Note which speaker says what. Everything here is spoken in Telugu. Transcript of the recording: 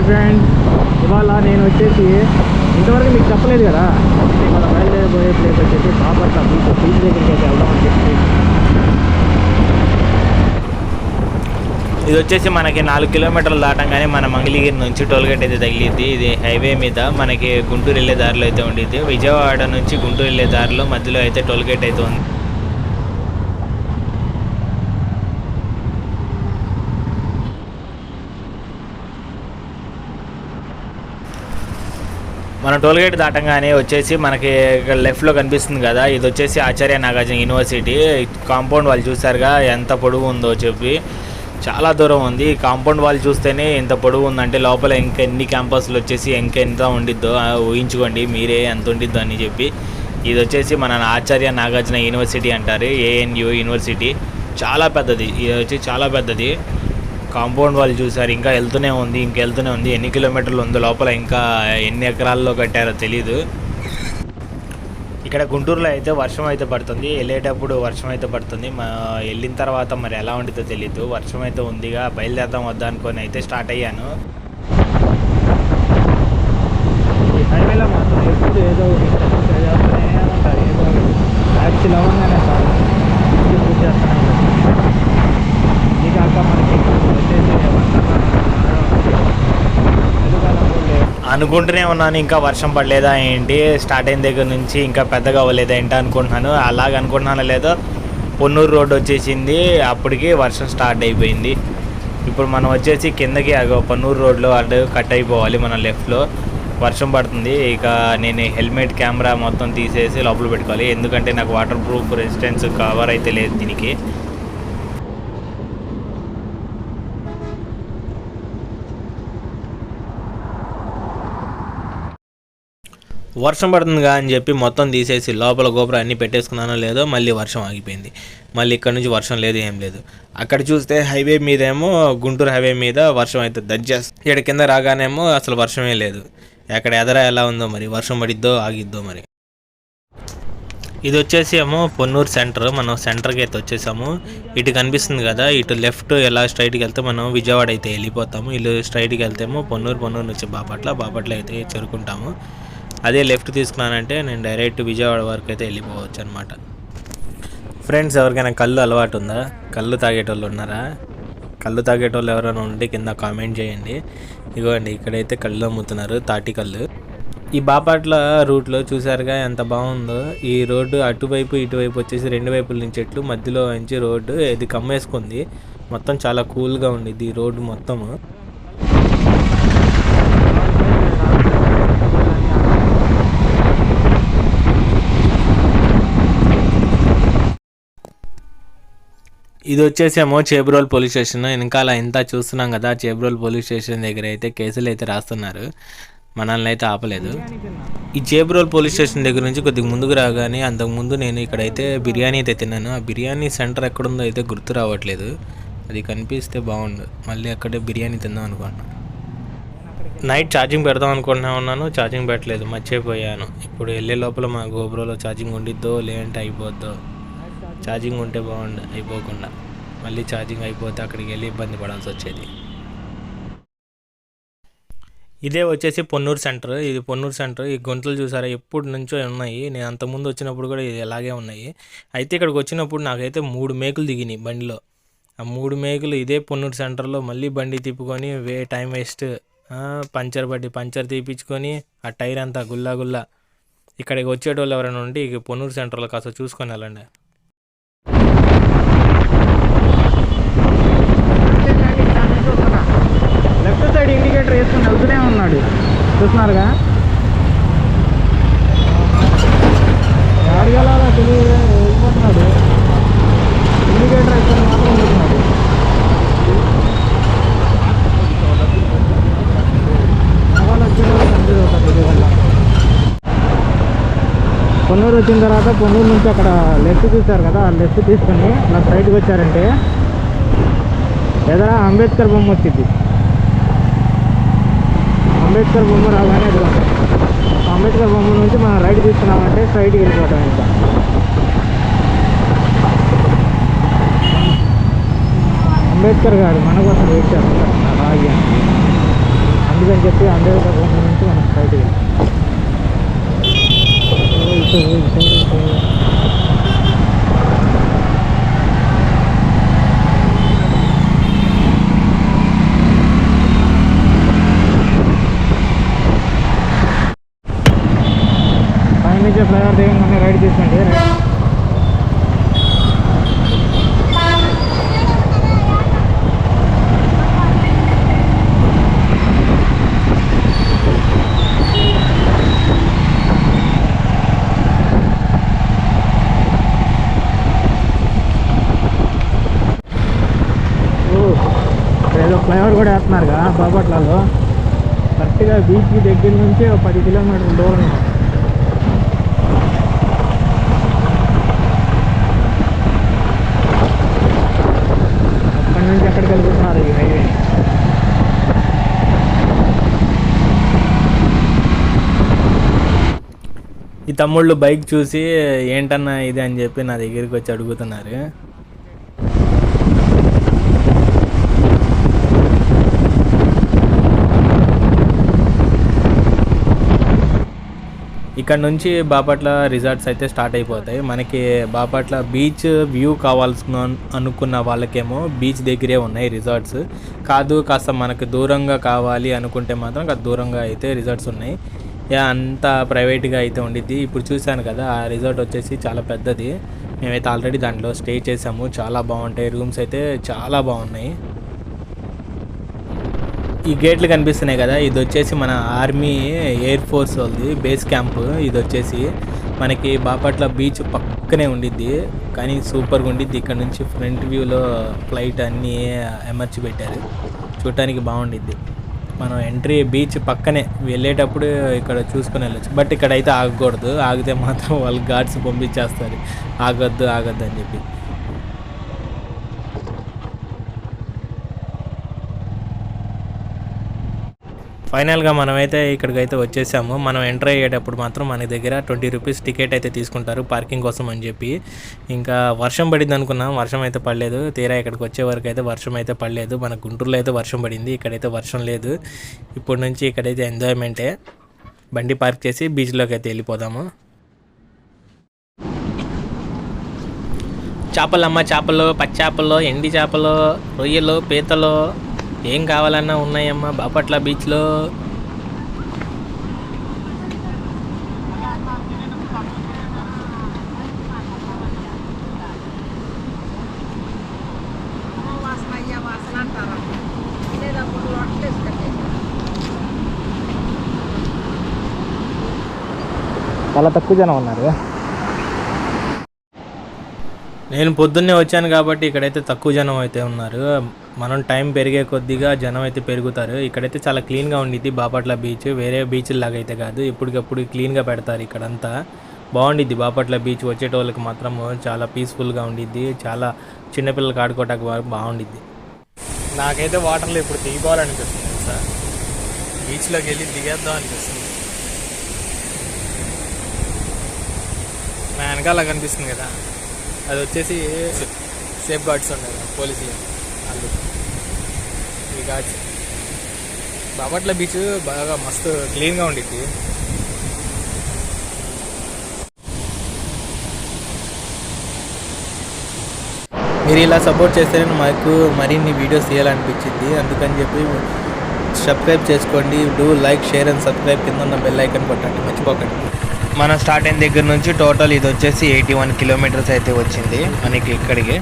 Speaker 1: ఫ్రెండ్, ఇవాళ నేను వచ్చేసి ఇంతవరకు మీకు చెప్పలేదు కదా, ఇవాళ బయలుదేరిపోయే ప్లేస్ వచ్చేసి బాపట్ల బీచ్ దగ్గరికి అయితే వెళ్దామని చెప్పి.
Speaker 2: ఇది వచ్చేసి మనకి 4 కిలోమీటర్లు దాటంగానే మన మంగళగిరి నుంచి టోల్గేట్ అయితే తగిలిద్ది. ఇది హైవే మీద మనకి గుంటూరు వెళ్ళే దారిలో అయితే ఉండిద్ది. విజయవాడ నుంచి గుంటూరు వెళ్ళే దారిలో మధ్యలో అయితే టోల్గేట్ అయితే ఉంది. మన టోల్గేట్ దాటంగానే వచ్చేసి మనకి లెఫ్ట్లో కనిపిస్తుంది కదా, ఇది వచ్చేసి ఆచార్య నాగార్జున యూనివర్సిటీ కాంపౌండ్ వాళ్ళు చూసారుగా ఎంత పొడవు ఉందో చెప్పి. చాలా దూరం ఉంది. కాంపౌండ్ వాళ్ళు చూస్తేనే ఎంత పొడవు ఉందంటే లోపల ఇంకా ఎన్ని క్యాంపస్లు వచ్చేసి ఇంకెంత ఉండిద్దో ఊహించుకోండి మీరే ఎంత ఉండిద్దో అని చెప్పి. ఇది వచ్చేసి మన ఆచార్య నాగార్జున యూనివర్సిటీ అంటారు, ANU యూనివర్సిటీ. చాలా పెద్దది, ఇది వచ్చి చాలా పెద్దది. కాంపౌండ్ వాళ్ళు చూసారు, ఇంకా వెళ్తూనే ఉంది. ఎన్ని కిలోమీటర్లు ఉందో లోపల, ఇంకా ఎన్ని ఎకరాల్లో కట్టారో తెలీదు. ఇక్కడ గుంటూరులో అయితే వర్షం అయితే పడుతుంది, వెళ్ళేటప్పుడు వర్షం అయితే పడుతుంది. వెళ్ళిన తర్వాత మరి ఎలా ఉంటుందో తెలీదు. వర్షం అయితే ఉందిగా, బయలుదేరదాం వద్దా అనుకొని అయితే స్టార్ట్ అయ్యాను.
Speaker 1: ఈ హైవేలో మాత్రం ఎప్పుడు ఏదో చేస్తూనే ఉంటారు, ఏదో యాక్చువల్ అవ్వగానే సార్ పూజ చేస్తూనే ఉంటారు. ఇది కాక మనకి వచ్చేసి
Speaker 2: అనుకుంటూనే ఉన్నాను ఇంకా వర్షం పడలేదా ఏంటి, స్టార్ట్ అయిన దగ్గర నుంచి ఇంకా పెద్దగా అవ్వలేదా ఏంటి అనుకుంటున్నాను. అలాగ అనుకుంటున్నాను లేదో పొన్నూరు రోడ్ వచ్చేసింది, అప్పటికి వర్షం స్టార్ట్ అయిపోయింది. ఇప్పుడు మనం వచ్చేసి కిందకి పొన్నూరు రోడ్లో అటు కట్ అయిపోవాలి మనం లెఫ్ట్లో. వర్షం పడుతుంది. ఇక నేను హెల్మెట్ కెమెరా మొత్తం తీసేసి లోపల పెట్టుకోవాలి, ఎందుకంటే నాకు వాటర్ ప్రూఫ్ రెసిస్టెన్స్ కవర్ అయితే లేదు దీనికి. వర్షం పడుతుందిగా అని చెప్పి మొత్తం తీసేసి లోపల గోపురం అన్నీ పెట్టేసుకున్నానో లేదో మళ్ళీ వర్షం ఆగిపోయింది. మళ్ళీ ఇక్కడ నుంచి వర్షం లేదు, ఏం లేదు. అక్కడ చూస్తే హైవే మీదేమో గుంటూరు హైవే మీద వర్షం అయితే దంచేస్తుంది. ఇక్కడ కింద రాగానేమో అసలు వర్షమే లేదు. ఎక్కడ ఎదరా ఎలా ఉందో మరి, వర్షం పడిద్దో ఆగిద్దో మరి. ఇది వచ్చేసి ఏమో పొన్నూరు సెంటర్. మనం సెంటర్కి అయితే వచ్చేసాము. ఇటు కనిపిస్తుంది కదా, ఇటు లెఫ్ట్ ఎలా స్ట్రైట్కి వెళ్తే మనం విజయవాడ అయితే వెళ్ళిపోతాము. ఇల్లు స్ట్రైట్కి వెళ్తేమో పొన్నూరు నుంచి బాపట్ల అయితే చేరుకుంటాము. అదే లెఫ్ట్ తీసుకున్నానంటే నేను డైరెక్ట్ విజయవాడ వరకు అయితే వెళ్ళిపోవచ్చు అనమాట. ఫ్రెండ్స్, ఎవరికైనా కళ్ళు అలవాటు ఉందా? కళ్ళు తాగేటోళ్ళు ఉన్నారా? కళ్ళు తాగేటోళ్ళు ఎవరైనా ఉంటే కింద కామెంట్ చేయండి. ఇదిగోండి, ఇక్కడైతే కళ్ళు అమ్ముతున్నారు, తాటి కళ్ళు. ఈ బాపట్ల రూట్లో చూసారుగా ఎంత బాగుందో. ఈ రోడ్డు అటువైపు ఇటువైపు వచ్చేసి 2 వైపుల నుంచి చెట్లు, మధ్యలో నుంచి రోడ్డు ఇది కమ్మేసుకుంది. మొత్తం చాలా కూల్గా ఉండిద్ది ఈ రోడ్డు మొత్తము. ఇది వచ్చేసేమో చేబ్రోల్ పోలీస్ స్టేషన్. వెనకాల ఇంత చూస్తున్నాం కదా, చేబ్రోల్ పోలీస్ స్టేషన్ దగ్గర అయితే కేసులు అయితే రాస్తున్నారు. మనల్ని అయితే ఆపలేదు. ఈ చేబ్రోల్ పోలీస్ స్టేషన్ దగ్గర నుంచి కొద్దిగా ముందుకు రాగానే అంతకుముందు నేను ఇక్కడైతే బిర్యానీ అయితే తిన్నాను. ఆ బిర్యానీ సెంటర్ ఎక్కడుందో అయితే గుర్తు రావట్లేదు. అది కనిపిస్తే బాగుండు. మళ్ళీ అక్కడే బిర్యానీ తిందాం అనుకుంటున్నాను. నైట్ ఛార్జింగ్ పెడదాం అనుకుంటున్నా ఉన్నాను, ఛార్జింగ్ పెట్టలేదు, మర్చిపోయాను. ఇప్పుడు వెళ్ళే లోపల మా గోప్రోలో ఛార్జింగ్ ఉండిద్దో లేదంటే అయిపోద్దో. ఛార్జింగ్ ఉంటే బాగుండు, అయిపోకుండా మళ్ళీ ఛార్జింగ్ అయిపోతే అక్కడికి వెళ్ళి ఇబ్బంది పడాల్సి వచ్చేది. ఇదే వచ్చేసి పొన్నూరు సెంటర్. ఇది పొన్నూరు సెంటర్. ఈ గుంటలు చూసారా, ఎప్పుడు నుంచో ఉన్నాయి. నేను అంతకుముందు వచ్చినప్పుడు కూడా ఇది అలాగే ఉన్నాయి. అయితే ఇక్కడికి వచ్చినప్పుడు నాకైతే 3 మేకులు దిగినాయి బండిలో. ఆ 3 మేకులు ఇదే పొన్నూరు సెంటర్లో మళ్ళీ బండి తిప్పుకొని టైం వేస్ట్, పంచర్ తీపించుకొని ఆ టైర్ అంతా గుల్లా. ఇక్కడికి వచ్చేటోళ్ళు ఎవరైనా ఉంటే ఇక పొన్నూరు సెంటర్లో కాస్త చూసుకొని వెళ్ళండి.
Speaker 1: లెఫ్ట్ సైడ్ ఇండికేటర్ వేసుకుని వెళ్తూనే ఉన్నాడు, చూస్తున్నారుగా. అడగలా తెలియదు, వెళ్ళిపోతున్నాడు. ఇండికేటర్ వేసుకొని మాత్రం వెళ్తున్నాడు. పొన్నూరు వచ్చిన తర్వాత పొన్నూరు నుంచి అక్కడ లెఫ్ట్ చూశారు కదా, ఆ లెఫ్ట్ తీసుకొని నా సైడ్కి వచ్చారంటే ఎదురా అంబేద్కర్ బొమ్మ వచ్చింది. అంబేద్కర్ బొమ్మ రాగానే అది అంబేద్కర్ బొమ్మ నుంచి మనం రైట్ తీసుకున్నామంటే సైడ్కి వెళ్ళిపోతాం. ఇంకా అంబేద్కర్ గారు మన కోసం వెయిట్ చేస్తున్నారు. అలాగే అందుకని చెప్పి అంబేద్కర్ నుంచి మనం స్ట్రైట్ పైన నుంచి ఫ్లైఓవర్ దిగంగానే రైడ్ తీసుకోండి. ఏదో ఫ్లైఓవర్ కూడా వేస్తున్నారుగా బాపట్లలో. కరెక్ట్గా బీచ్ దగ్గర నుంచి 10 కిలోమీటర్ల దూరం. అక్కడి నుంచి ఎక్కడికి వెళ్తున్నారు ఈ హైవే.
Speaker 2: ఈ తమ్ముళ్ళు బైక్ చూసి ఏంటన్నా ఇది అని చెప్పి నా దగ్గరికి వచ్చి అడుగుతున్నారు. ఇక్కడ నుంచి బాపట్ల రిసార్ట్స్ అయితే స్టార్ట్ అయిపోతాయి. మనకి బాపట్ల బీచ్ వ్యూ కావాల్సిన అనుకున్న వాళ్ళకేమో బీచ్ దగ్గరే ఉన్నాయి రిసార్ట్స్. కాదు కాస్త మనకు దూరంగా కావాలి అనుకుంటే మాత్రం కాస్త దూరంగా అయితే రిసార్ట్స్ ఉన్నాయి. అంతా ప్రైవేట్గా అయితే ఉండిద్ది. ఇప్పుడు చూశాను కదా, ఆ రిసార్ట్ వచ్చేసి చాలా పెద్దది. మేమైతే ఆల్రెడీ దాంట్లో స్టే చేసాము. చాలా బాగుంటాయి, రూమ్స్ అయితే చాలా బాగున్నాయి. ఈ గేట్లు కనిపిస్తున్నాయి కదా, ఇది వచ్చేసి మన ఆర్మీ ఎయిర్ ఫోర్స్ వాళ్ళది బేస్ క్యాంప్. ఇది వచ్చేసి మనకి బాపట్ల బీచ్ పక్కనే ఉండిద్ది, కానీ సూపర్గా ఉండిద్ది. ఇక్కడ నుంచి ఫ్రంట్ వ్యూలో ఫ్లైట్ అన్నీ ఎమర్చి పెట్టారు, చూడటానికి బాగుండిద్ది. మనం ఎంట్రీ బీచ్ పక్కనే వెళ్ళేటప్పుడు ఇక్కడ చూసుకొని వెళ్ళచ్చు. బట్ ఇక్కడైతే ఆగకూడదు, ఆగితే మాత్రం వాళ్ళు గార్డ్స్ పంపించేస్తారు, ఆగొద్దు అని చెప్పి. ఫైనల్గా మనమైతే ఇక్కడికైతే వచ్చేసాము. మనం ఎంటర్ అయ్యేటప్పుడు మాత్రం మన దగ్గర 20 రూపీస్ టికెట్ అయితే తీసుకుంటారు పార్కింగ్ కోసం అని చెప్పి. ఇంకా వర్షం పడింది అనుకున్నాం, వర్షం అయితే పడలేదు. తీరా ఇక్కడికి వచ్చే వరకు అయితే వర్షం అయితే పడలేదు. మన గుంటూరులో అయితే వర్షం పడింది, ఇక్కడైతే వర్షం లేదు. ఇప్పటి నుంచి ఇక్కడైతే ఎంజాయ్మెంటే. బండి పార్క్ చేసి బీచ్లోకి అయితే వెళ్ళిపోదాము. చేపలమ్మ, చేపలు, పచ్చేపలు, ఎండి చేపలు, రొయ్యలు, పీతలు, ఏం కావాలన్నా ఉన్నాయమ్మా బాపట్ల బీచ్లో.
Speaker 1: చాలా తక్కువ జనం ఉన్నారు.
Speaker 2: నేను పొద్దున్నే వచ్చాను కాబట్టి ఇక్కడైతే తక్కువ జనం అయితే ఉన్నారు. మనం టైం పెరిగే కొద్దిగా జనం అయితే పెరుగుతారు. ఇక్కడైతే చాలా క్లీన్గా ఉండిద్ది బాపట్ల బీచ్. వేరే బీచ్లాగా అయితే కాదు, ఎప్పటికప్పుడు క్లీన్గా పెడతారు. ఇక్కడంతా బాగుండిద్ది బాపట్ల బీచ్. వచ్చేటోళ్ళకి మాత్రం చాలా పీస్ఫుల్గా ఉండిద్ది. చాలా చిన్నపిల్లలకి ఆడుకోవటానికి బాగుండిద్ది. నాకైతే వాటర్లో ఇప్పుడు దిగిపోవాలనిపిస్తుంది సార్. బీచ్లోకి వెళ్ళి దిగేద్దాం అనిపిస్తుంది. నా వెనకాల కనిపిస్తుంది కదా, అది వచ్చేసి సేఫ్ గార్డ్స్ ఉన్నాయి కదా, పోలీసులు వాళ్ళు. ఈ గార్డ్స్ బాపట్ల బీచ్ బాగా మస్తు క్లీన్గా ఉండిద్ది. మీరు ఇలా సపోర్ట్ చేస్తేనే మాకు మరిన్ని వీడియోస్ తీయాలనిపించింది. అందుకని చెప్పి సబ్స్క్రైబ్ చేసుకోండి. Do like, share and subscribe. కింద ఉన్న బెల్ ఐకాన్ కొట్టండి, మర్చిపోకండి. మనం స్టార్ట్ అయిన దగ్గర నుంచి టోటల్ ఇది వచ్చేసి 81 కిలోమీటర్స్ అయితే వచ్చింది మనకి ఇక్కడికి.